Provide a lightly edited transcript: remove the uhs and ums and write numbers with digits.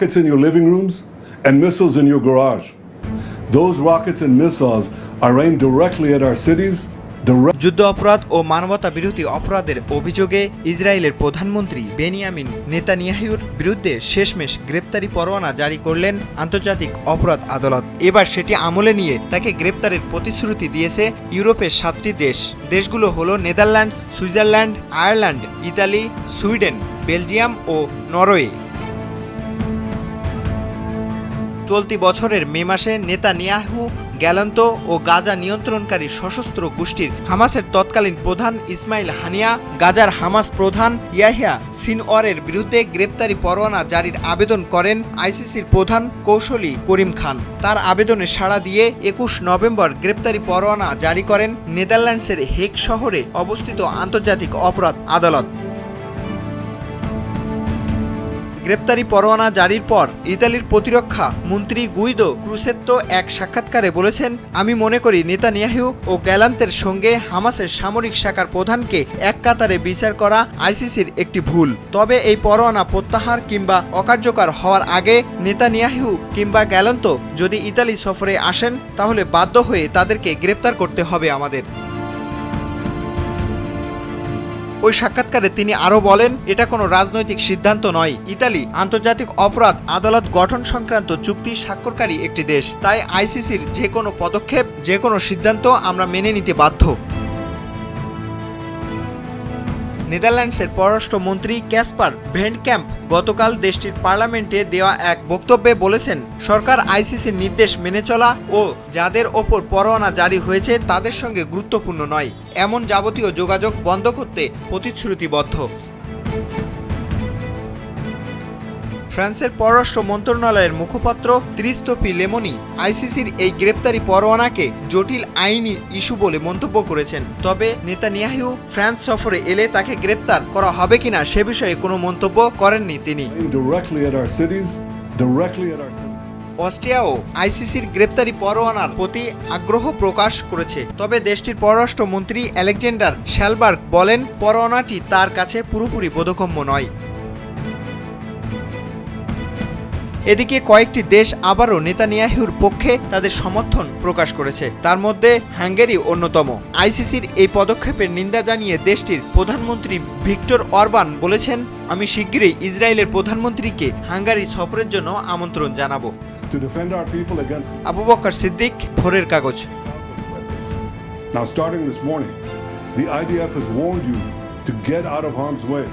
Rockets in your living rooms and missiles in your garage. Those rockets and missiles are aimed directly at our cities. যুদ্ধ অপরাধ ও মানবতা বিরোধী অপরাধের অভিযোগে ইসরায়েলের প্রধানমন্ত্রী বেনিয়ামিন নেতানিয়াহুর বিরুদ্ধে শেষমেশ গ্রেপ্তারি পরোয়ানা জারি করলেন আন্তর্জাতিক অপরাধ আদালত। এবার সেটি আমলে নিয়ে তাকে গ্রেপ্তারের প্রতিশ্রুতি দিয়েছে ইউরোপের 7টি দেশ। দেশগুলো হলো Netherlands, Switzerland, Ireland, Italy, Sweden, Belgium ও নরওয়ে। চলতি বছরের মে মাসে নেতানিয়াহু গ্যালান্ত ও গাজা নিয়ন্ত্রণকারী সশস্ত্র গোষ্ঠীর হামাসের তৎকালীন প্রধান ইসমাইল হানিয়া, গাজার হামাস প্রধান ইয়াহিয়া সিনওয়ারের বিরুদ্ধে গ্রেপ্তারি পরোয়ানা জারির আবেদন করেন আইসিসির প্রধান কৌশলী করিম খান। তার আবেদনে সাড়া দিয়ে 21 নভেম্বর গ্রেপ্তারি পরোয়ানা জারি করেন নেদারল্যান্ডসের হেগ শহরে অবস্থিত আন্তর্জাতিক অপরাধ আদালত। গ্রেপ্তারি পরোয়ানা জারির পর ইতালির প্রতিরক্ষা মন্ত্রী গুইদো ক্রুসেত্তো এক সাক্ষাৎকারে বলেছেন, আমি মনে করি নেতানিয়াহু ও গ্যালান্তের সঙ্গে হামাসের সামরিক শাখার প্রধানকে এক কাতারে বিচার করা আইসিসির একটি ভুল। তবে এই পরোয়ানা প্রত্যাহার কিংবা অকার্যকর হওয়ার আগে নেতানিয়াহু কিংবা গ্যালান্ত যদি ইতালি সফরে আসেন তাহলে বাধ্য হয়ে তাদেরকে গ্রেপ্তার করতে হবে আমাদের। ওই সাক্ষাৎকারে তিনি আরও বলেন, এটা কোনো রাজনৈতিক সিদ্ধান্ত নয়। ইতালি আন্তর্জাতিক অপরাধ আদালত গঠন সংক্রান্ত চুক্তি স্বাক্ষরকারী একটি দেশ, তাই আইসিসির যে কোনো পদক্ষেপ, যে কোনো সিদ্ধান্ত আমরা মেনে নিতে বাধ্য। নেদারল্যান্ডসের পররাষ্ট্রমন্ত্রী ক্যাসপার ভেন্ডক্যাম্প গতকাল দেশটির পার্লামেন্টে দেওয়া এক বক্তব্যে বলেছেন, সরকার আইসিসির নির্দেশ মেনে চলা ও যাদের ওপর পরোয়ানা জারি হয়েছে তাদের সঙ্গে গুরুত্বপূর্ণ নয় এমন যাবতীয় যোগাযোগ বন্ধ করতে প্রতিশ্রুতিবদ্ধ। ফ্রান্সের পররাষ্ট্র মন্ত্রণালয়ের মুখপাত্র ক্রিস্তোফি লেমনি আইসিসির এই গ্রেপ্তারি পরোয়ানাকে জটিল আইনি ইস্যু বলে মন্তব্য করেছেন। তবে নেতানিয়াহু ফ্রান্স সফরে এলে তাকে গ্রেপ্তার করা হবে কিনা সে বিষয়ে কোনো মন্তব্য করেননি তিনি। অস্ট্রিয়াও আইসিসির গ্রেপ্তারি পরোয়ানার প্রতি আগ্রহ প্রকাশ করেছে, তবে দেশটির পররাষ্ট্রমন্ত্রী আলেকজান্ডার শ্যালবার্গ বলেন, পরোয়ানাটি তার কাছে পুরোপুরি বোধগম্য নয়। এদিকে কয়েকটি দেশ আবারও নেতানিয়াহুর পক্ষে তাদের সমর্থন প্রকাশ করেছে, তার মধ্যে হাঙ্গেরি অন্যতম। আইসিসির এই পদক্ষেপের নিন্দা জানিয়ে দেশটির প্রধানমন্ত্রী ভিক্টর অরবান বলেছেন, আমি শিগগিরই ইসরায়েলের প্রধানমন্ত্রীকে হাঙ্গেরি সফরের জন্য আমন্ত্রণ জানাবো। আবু বকর সিদ্দিক, ভোরের কাগজ। Now starting this morning, the IDF has warned you to get out of harm's way.